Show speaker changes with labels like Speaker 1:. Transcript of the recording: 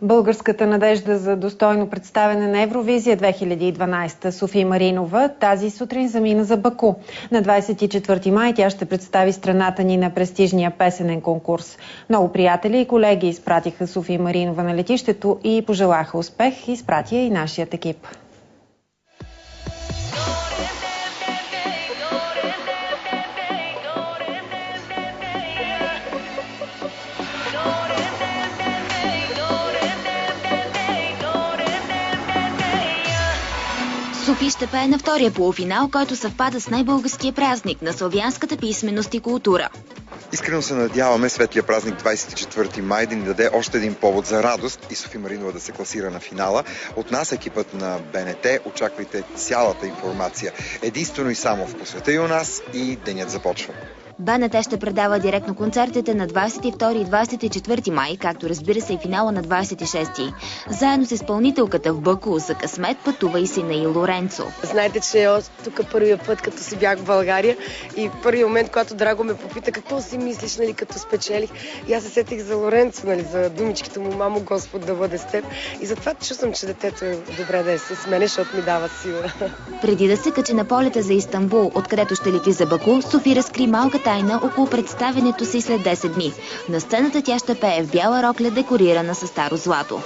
Speaker 1: Българската надежда за достойно представяне на Евровизия 2012 София Маринова тази сутрин замина за Баку. На 24 май тя ще представи страната ни на престижния песенен конкурс. Много приятели и колеги изпратиха София Маринова на летището и пожелаха успех. Изпратя и нашият екип.
Speaker 2: София ще пее на втория полуфинал, който съвпада с най-българския празник на славянската писменост и култура.
Speaker 3: Искрено се надяваме светлия празник 24 май да ни даде още един повод за радост и София Маринова да се класира на финала. От нас, екипът на БНТ, очаквайте цялата информация. Единствено и само в По света и у нас и денят започва.
Speaker 2: БНТ ще предава директно концертите на 22 и 24 май, както разбира се и финала на 26. Заедно с изпълнителката в Баку за късмет пътува и сина и Лоренцо.
Speaker 4: Знаете, че тук първия път, като си бях в България и първият момент, когато Драго ме попита какво си мислиш, нали, като спечелих. И аз се сетих за Лоренцо, нали, за думичките му: мамо, Господ да бъде с теб. И затова чувствам, че детето е добре да е с мене, защото ми дава сила.
Speaker 2: Преди да се качи на полета за Истанбул, откъдето ще лети за Баку, София разкри малка тайна около представянето си след 10 дни. На сцената тя ще пее в бяла рокля, декорирана със старо злато.